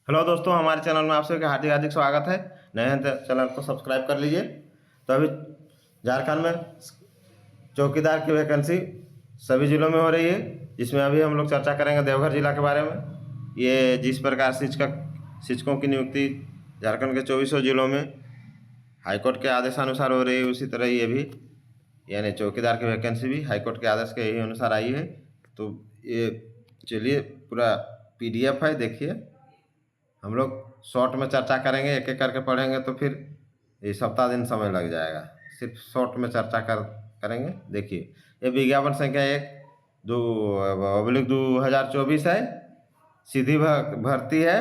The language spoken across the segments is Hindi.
हेलो दोस्तों, हमारे चैनल में आप सभी का हार्दिक हार्दिक स्वागत है। नए हैं तो चैनल को सब्सक्राइब कर लीजिए। तो अभी झारखंड में चौकीदार की वैकेंसी सभी जिलों में हो रही है, जिसमें अभी हम लोग चर्चा करेंगे देवघर जिला के बारे में। ये जिस प्रकार शिक्षकों की नियुक्ति झारखंड के 24 जिलों में हाईकोर्ट के आदेशानुसार हो रही है, उसी तरह ये भी यानी चौकीदार की वैकेंसी भी हाईकोर्ट के आदेश के ही अनुसार आई है। तो ये चलिए पूरा PDF है, देखिए। हम लोग शॉर्ट में चर्चा करेंगे, एक एक करके पढ़ेंगे तो फिर ये सप्ताह दिन समय लग जाएगा। सिर्फ शॉर्ट में चर्चा करेंगे। देखिए, ये विज्ञापन संख्या 1/2024 है। सीधी भर्ती है।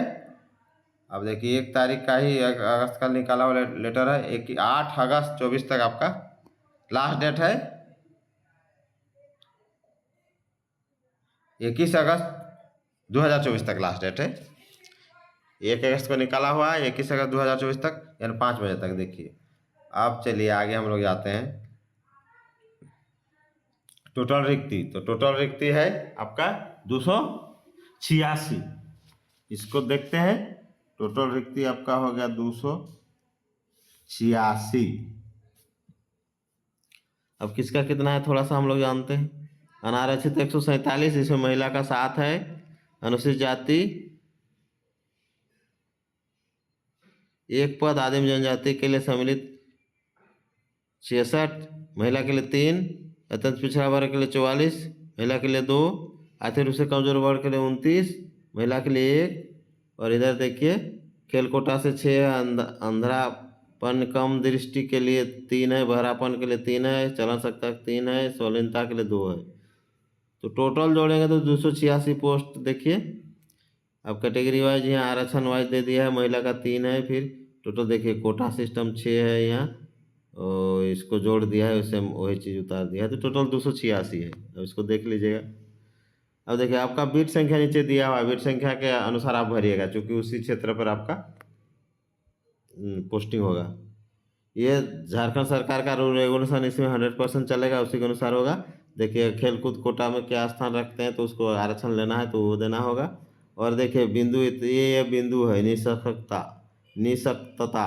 अब देखिए, 1 तारीख का ही अगस्त का निकाला हुआ लेटर है। 8 अगस्त 24 तक आपका लास्ट डेट है। 21 अगस्त 2024 तक लास्ट डेट है। 1 अगस्त को निकाला हुआ है, 21 अगस्त 2024 तक, यानी 5 बजे तक। देखिए, अब चलिए आगे हम लोग जाते हैं। टोटल रिक्ति, तो टोटल रिक्ति है आपका 286। इसको देखते हैं। टोटल रिक्ति आपका हो गया 286। अब किसका कितना है थोड़ा सा हम लोग जानते हैं। अनारक्षित 147, इसमें महिला का 7 है। अनुसूचित जाति 1 पद, आदिम जनजाति के लिए सम्मिलित 66, महिला के लिए 3, अत्यंत पिछड़ा वर्ग के लिए 44, महिला के लिए 2, आर्थिक रूप से कमजोर वर्ग के लिए 29, महिला के लिए 1। और इधर देखिए, खेल कोटा से 6, अंधरापन कम दृष्टि के लिए 3 है, बहरापन के लिए 3 है, चलन शक्ति 3 है, स्वाधीनता के लिए 2 है। तो टोटल जोड़ेंगे तो 286 पोस्ट। देखिए, अब कैटेगरी वाइज यहाँ आरक्षण वाइज दे दिया है। महिला का 3 है। फिर टोटल देखिए, कोटा सिस्टम 6 है यहाँ, और इसको जोड़ दिया है, उससे वही चीज़ उतार दिया है, तो टोटल 286 है। अब इसको देख लीजिएगा। अब देखिए, आपका बीट संख्या नीचे दिया हुआ है, बीट संख्या के अनुसार आप भरिएगा, क्योंकि उसी क्षेत्र पर आपका पोस्टिंग होगा। ये झारखंड सरकार का रूल रेगुलेशन, इसमें 100% चलेगा, उसी के अनुसार होगा। देखिए, खेलकूद कोटा में क्या स्थान रखते हैं, तो उसको आरक्षण लेना है तो वो देना होगा। और देखिए, बिंदु, ये बिंदु है निःशक्तता। निःशक्तता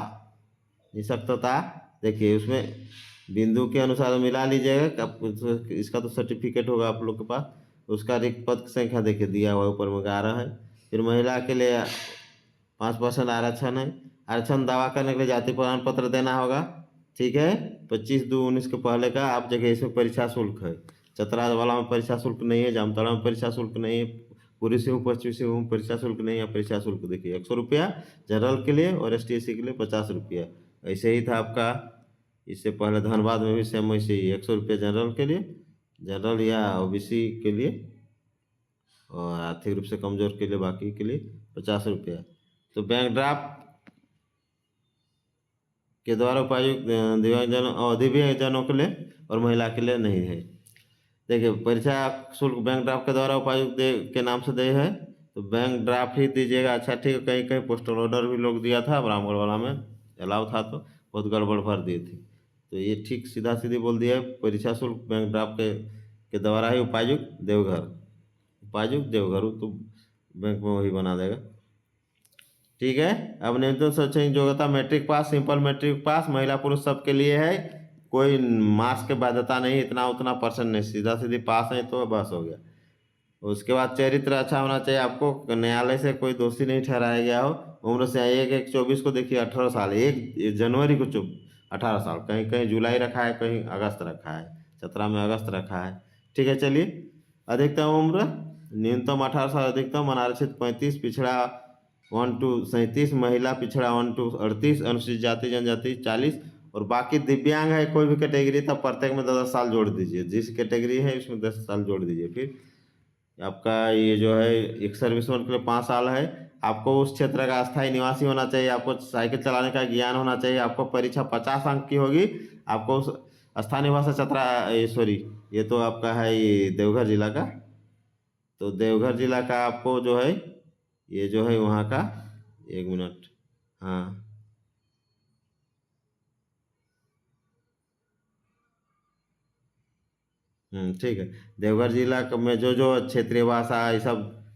निःशक्तता देखिए, उसमें बिंदु के अनुसार मिला लीजिएगा। इसका तो सर्टिफिकेट होगा आप लोग के पास। उसका रिक्त पद की संख्या देखिए दिया हुआ ऊपर में 11 है। फिर महिला के लिए 5% आरक्षण है। आरक्षण दावा करने के लिए जाति प्रमाण पत्र देना होगा। ठीक है, 25/2/19 के पहले का। आप जगह इसमें परीक्षा शुल्क है। चतरा वाला में परीक्षा शुल्क नहीं है, जामताड़ा में परीक्षा शुल्क नहीं है, पूर्वी सिंहभूम पश्चिमी सिंहभूम में परीक्षा शुल्क नहीं है। परीक्षा शुल्क देखिए 100 रुपया जनरल के लिए, और ST/SC के लिए 50 रुपया। ऐसे ही था आपका इससे पहले धनबाद में भी सेम वैसे ही 100 रुपया जनरल के लिए, जनरल या OBC के लिए, और आर्थिक रूप से कमजोर के लिए, बाकी के लिए 50 रुपया। तो बैंक ड्राफ्ट के द्वारा उपायुक्त दिव्यांगजनों के लिए और महिला के लिए नहीं है। देखिए, परीक्षा शुल्क बैंक ड्राफ्ट के द्वारा उपायुक्त के नाम से दे है, तो बैंक ड्राफ्ट ही दीजिएगा। अच्छा, ठीक है। कहीं कहीं पोस्टल ऑर्डर भी लोग दिया था, रामगढ़ वाला में अलाउ था, तो बहुत गड़बड़ भर दी थी। तो ये ठीक सीधा सीधी बोल दिया है, परीक्षा शुल्क बैंक ड्राफ्ट के द्वारा ही उपायुक्त देवघर, उपायुक्त देवघर, तो बैंक में वही बना देगा। ठीक है। अब न्यूनतम शैक्षणिक योग्यता matric pass, simple matric pass, महिला पुरुष सबके लिए है। कोई मार्क्स की बाध्यता नहीं, इतना उतना परसेंट नहीं, सीधा सीधी पास है तो बस हो गया। उसके बाद चरित्र अच्छा होना चाहिए आपको, न्यायालय से कोई दोषी नहीं ठहराया गया हो। उम्र से 1/1/24 को देखिए 18 साल, 1 जनवरी को 18 साल, कहीं कहीं जुलाई रखा है, कहीं अगस्त रखा है, चतरा में अगस्त रखा है। ठीक है, चलिए। अधिकतम उम्र न्यूनतम 18 साल, अधिकतम अनारक्षित 35, पिछड़ा 1 to 37, महिला पिछड़ा 1 to 38, अनुसूचित जाति जनजाति 40, और बाकी दिव्यांग है कोई भी कैटेगरी, तब प्रत्येक में 10 साल जोड़ दीजिए। जिस कैटेगरी है उसमें 10 साल जोड़ दीजिए। फिर आपका ये जो है एक सर्विसमैन के लिए 5 साल है। आपको उस क्षेत्र का अस्थायी निवासी होना चाहिए, आपको साइकिल चलाने का ज्ञान होना चाहिए, आपको परीक्षा 50 अंक की होगी। आपको उस स्थानीय भाषा चतरा, सॉरी, ये तो आपका है ये देवघर जिला का। तो देवघर जिला का आपको जो है, ये जो है वहाँ का, 1 मिनट, हाँ, ठीक है। देवघर जिला में जो जो क्षेत्रीय भाषा ये सब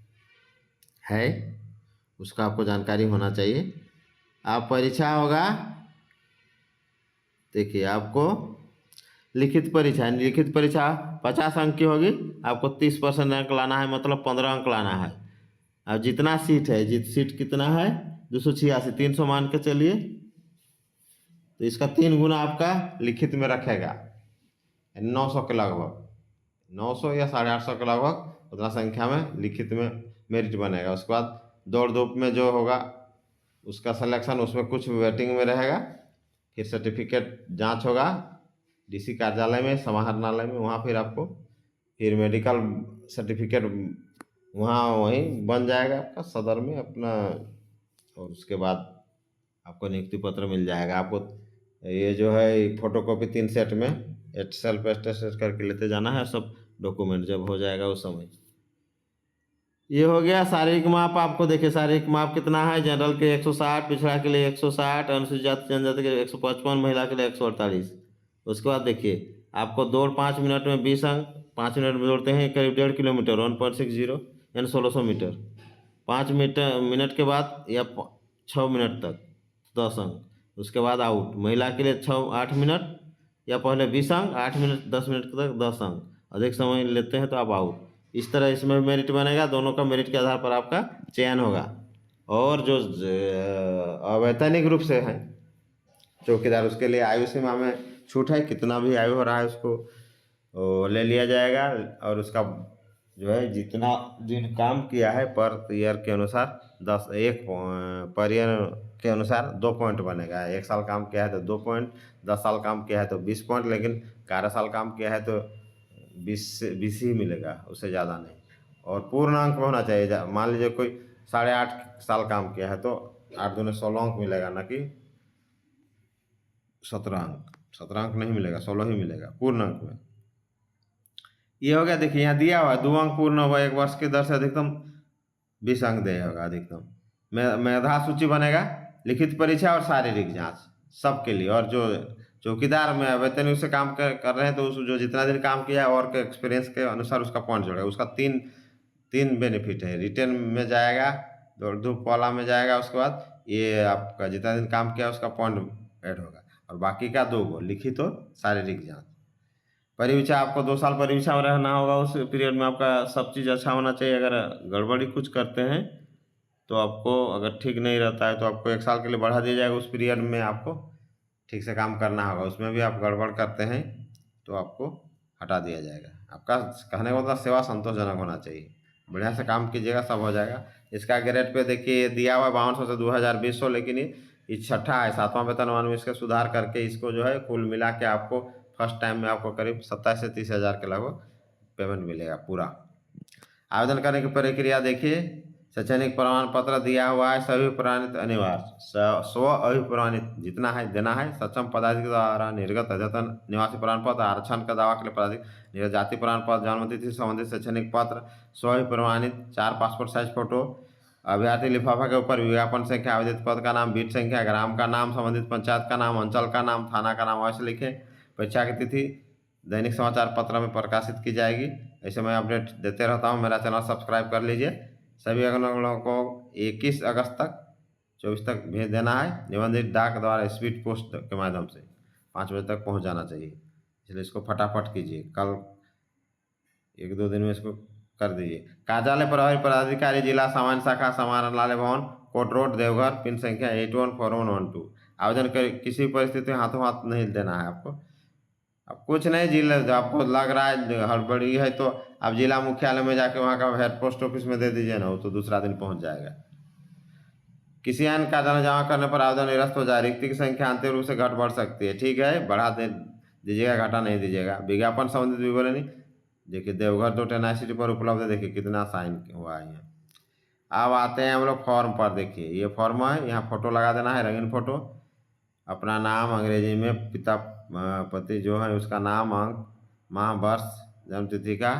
है, उसका आपको जानकारी होना चाहिए। आप परीक्षा होगा, देखिए आपको लिखित परीक्षा, 50 अंक की होगी, आपको 30% अंक लाना है, मतलब 15 अंक लाना है। अब जितना सीट है, सीट कितना है 286, 300 मान के चलिए, तो इसका 3 गुना आपका लिखित में रखेगा, 900 के लगभग, 900 या 850 के लगभग उतना संख्या में लिखित में मेरिट बनेगा। उसके बाद दौड़ धूप में जो होगा उसका सिलेक्शन, उसमें कुछ वेटिंग में रहेगा, फिर सर्टिफिकेट जांच होगा डीसी कार्यालय में, समाहरणालय में, वहाँ फिर आपको फिर मेडिकल सर्टिफिकेट वहीं बन जाएगा आपका सदर में अपना, और उसके बाद आपको नियुक्ति पत्र मिल जाएगा। आपको ये जो है फोटोकॉपी 3 सेट में सेल्फ अटेस्टेड करके लेते जाना है, सब डॉक्यूमेंट जब हो जाएगा उस समय। ये हो गया शारीरिक माप। आपको देखिए शारीरिक माप कितना है, जनरल के 160, पिछड़ा के लिए 160, अनुसूचित जाति जनजाति के लिए 155, महिला के लिए 148। उसके बाद देखिए आपको दौड़ 5 मिनट में 20 अंक, 5 मिनट में दौड़ते हैं करीब 1.5 किलोमीटर, 1.60 यानी 1600 मीटर। 5 मिनट के बाद या 6 मिनट तक 10 अंक, उसके बाद आउट। महिला के लिए 8 मिनट या पहले 20 अंक, 8 मिनट 10 मिनट तक 10 अंक, अधिक समय लेते हैं तो आप आउट। इस तरह इसमें मेरिट बनेगा, दोनों का मेरिट के आधार पर आपका चयन होगा। और जो अवैतनिक रूप से है चौकीदार, उसके लिए आयु सीमा में छूट है, कितना भी आयु हो रहा है उसको ले लिया जाएगा, और उसका जो है जितना दिन काम किया है पर ईयर के अनुसार 10 एक पर ईयर के अनुसार 2 पॉइंट बनेगा। 1 साल काम किया है तो 2 पॉइंट, 10 साल काम किया है तो 20 पॉइंट, लेकिन 11 साल काम किया है तो 20 ही मिलेगा, उससे ज़्यादा नहीं। और पूर्ण अंक में होना चाहिए। मान लीजिए कोई 8.5 साल काम किया है तो 8 दूने 16 अंक मिलेगा, ना कि 17 अंक। 17 अंक नहीं मिलेगा, 16 ही मिलेगा पूर्ण अंक में। ये हो गया। देखिए यहाँ दिया हुआ 2 अंक पूर्ण हुआ, 1 वर्ष की दर से अधिकतम 20 अंक देगा अधिकतम। मेधा सूची बनेगा, लिखित परीक्षा और शारीरिक जांच सबके लिए। और जो चौकीदार में वेतन से काम कर रहे हैं तो उस जो जितना दिन काम किया और के एक्सपीरियंस के अनुसार उसका पॉइंट जोड़ेगा। उसका तीन बेनिफिट है, रिटर्न में जाएगा, दौड़ धूप वाला में जाएगा, उसके बाद ये आपका जितना दिन काम किया उसका पॉइंट ऐड होगा, और बाकी का 2 गो लिखित और शारीरिक जाँच। परिवीक्षा आपको 2 साल परिवीक्षा में रहना होगा, उस पीरियड में आपका सब चीज़ अच्छा होना चाहिए। अगर गड़बड़ी कुछ करते हैं तो आपको, अगर ठीक नहीं रहता है तो आपको 1 साल के लिए बढ़ा दिया जाएगा। उस पीरियड में आपको ठीक से काम करना होगा, उसमें भी आप गड़बड़ करते हैं तो आपको हटा दिया जाएगा। आपका कहने का मतलब सेवा संतोषजनक होना चाहिए, बढ़िया से काम कीजिएगा, सब हो जाएगा। इसका ग्रेड पे देखिए दिया हुआ 5200 से 2200, लेकिन ये छठा है, 7वां वेतनमान में इसका सुधार करके इसको जो है कुल मिला के आपको फर्स्ट टाइम में आपको करीब 27 से 30 हज़ार के लगभग पेमेंट मिलेगा पूरा। आवेदन करने की प्रक्रिया देखिए, शैक्षणिक प्रमाण पत्र दिया हुआ है, सभी प्रमाणित अनिवार्य, स्व अभिप्रमाणित जितना है देना है। सक्षम पदाधिकारी द्वारा निर्गत अद्यतन निवासी प्रमाण पत्र, आरक्षण का दावा के लिए पदाधिकारी जाति प्रमाण पत्र, जन्म तिथि से संबंधित शैक्षणिक पत्र, स्व अभिप्रमाणित 4 पासपोर्ट साइज फोटो, अभ्यर्थी लिफाफा के ऊपर विज्ञापन संख्या, आवेदित पद का नाम, बीट संख्या, ग्राम का नाम, संबंधित पंचायत का नाम, अंचल का नाम, थाना का नाम अवश्य लिखें। परीक्षा की तिथि दैनिक समाचार पत्र में प्रकाशित की जाएगी। ऐसे मैं अपडेट देते रहता हूँ, मेरा चैनल सब्सक्राइब कर लीजिए। सभी लोगों को 21 अगस्त तक 24 तक भेज देना है, निबंधित डाक द्वारा स्पीड पोस्ट के माध्यम से 5 बजे तक पहुँच जाना चाहिए, इसलिए इसको फटाफट कीजिए, कल 1-2 दिन में इसको कर दीजिए। कार्यालय प्रभारी पदाधिकारी जिला सामान्य शाखा समाहरणालय भवन, कोट रोड, देवघर, पिन संख्या 814112। आवेदन कर किसी परिस्थिति में हाथों हाथ नहीं देना है आपको। अब कुछ नहीं, जिला आपको लग रहा है हड़बड़ी है तो आप जिला मुख्यालय में जाके वहाँ का हेड पोस्ट ऑफिस में दे दीजिए ना, वो तो दूसरा दिन पहुँच जाएगा। किसी अन्य कार्यालय जमा करने पर आवेदन निरस्त हो जाए, रिक्ति की संख्या अंतिम रूप से घट बढ़ सकती है। ठीक है, बढ़ा दे दीजिएगा, घटा नहीं दीजिएगा। विज्ञापन संबंधित विवरण नहीं, देखिए देवघर 2 टेनासिटी पर उपलब्ध है, देखिए कितना साइन हुआ है यहाँ। अब आते हैं हम लोग फॉर्म पर। देखिए ये फॉर्म है, यहाँ फोटो लगा देना है, रंगीन फोटो, अपना नाम अंग्रेजी में, पिता पति जो है उसका नाम, अंक, माह, वर्ष, जन्म तिथि का,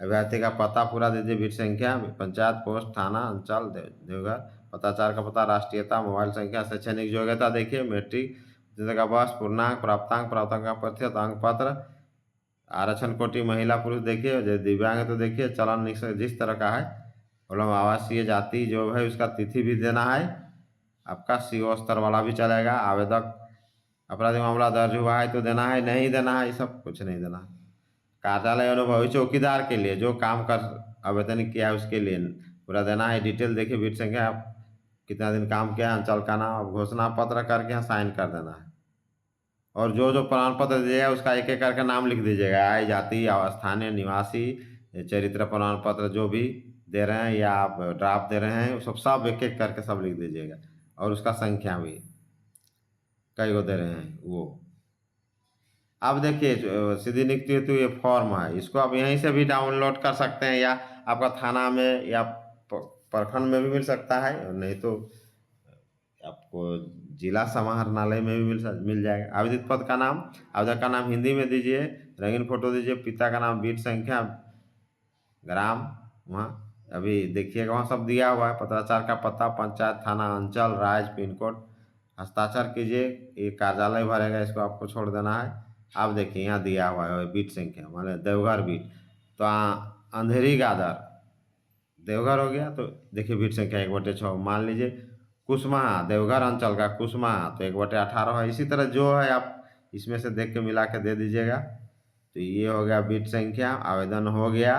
अभ्यर्थी का पता पूरा दीजिए, बीट संख्या, पंचायत, पोस्ट, थाना, अंचल, देवघर, पताचार का पता, राष्ट्रीयता, मोबाइल संख्या, शैक्षणिक योग्यता देखिए मैट्रिक का वर्ष, पूर्णांक, प्राप्तांक का प्रतिशत, अंक पत्र, आरक्षण कोटि महिला पुरुष देखिए, दिव्यांग तो देखिए चलन जिस तरह का है प्रॉब्लम आवासीय जाति जो है उसका तिथि भी देना है। आपका CO स्तर वाला भी चलेगा। आवेदक अपराधी मामला दर्ज हुआ है तो देना है, नहीं देना है, ये सब कुछ नहीं देना है। कार्यालय अनुभवी चौकीदार के लिए जो काम कर आवेदन किया है उसके लिए पूरा देना है। डिटेल देखिए, बीट संख्या, आप कितना दिन काम किया, अंचल का नाम, घोषणा पत्र करके यहाँ साइन कर देना है। और जो जो प्रमाण पत्र दीजिएगा उसका एक एक करके नाम लिख दीजिएगा। आय, जाति, स्थानीय निवासी, चरित्र प्रमाण पत्र जो भी दे रहे हैं या आप ड्राफ्ट दे रहे हैं वो सब एक एक करके सब लिख दीजिएगा। और उसका संख्या भी कई को दे रहे हैं वो। अब देखिए सीधी नियुक्ति हेतु ये फॉर्म है, इसको आप यहीं से भी डाउनलोड कर सकते हैं या आपका थाना में या प्रखंड में भी मिल सकता है, और नहीं तो आपको जिला समाहरणालय में भी मिल जाएगा। आवेदित पद का नाम, आवेदक का नाम हिंदी में दीजिए, रंगीन फोटो दीजिए, पिता का नाम, बीट संख्या, ग्राम, वहाँ अभी देखिएगा वहाँ सब दिया हुआ है। पत्राचार का पता, पंचायत, थाना, अंचल, राज्य, पिन कोड, हस्ताक्षर कीजिए, ये कार्यालय भरेगा, इसको आपको छोड़ देना है। आप देखिए यहाँ दिया हुआ है बीट संख्या, मान देवघर बीट, तो अंधेरी गादर देवघर हो गया, तो देखिए बीट संख्या 1/6। मान लीजिए कुसमाहा देवघर अंचल का कुसमाहा, तो 1/18 है। इसी तरह जो है आप इसमें से देख के मिला के दे दीजिएगा। तो ये हो गया बीट संख्या, आवेदन हो गया।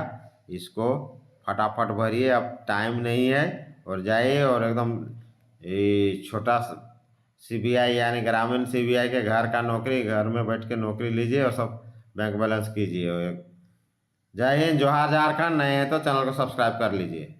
इसको फटाफट भरिए, अब टाइम नहीं है, और जाइए और एकदम ये छोटा CBI यानी ग्रामीण CBI के घर का नौकरी, घर में बैठ के नौकरी लीजिए और सब बैंक बैलेंस कीजिए। जय हिंद, जोहार झारखंड। नए हैं तो चैनल को सब्सक्राइब कर लीजिए।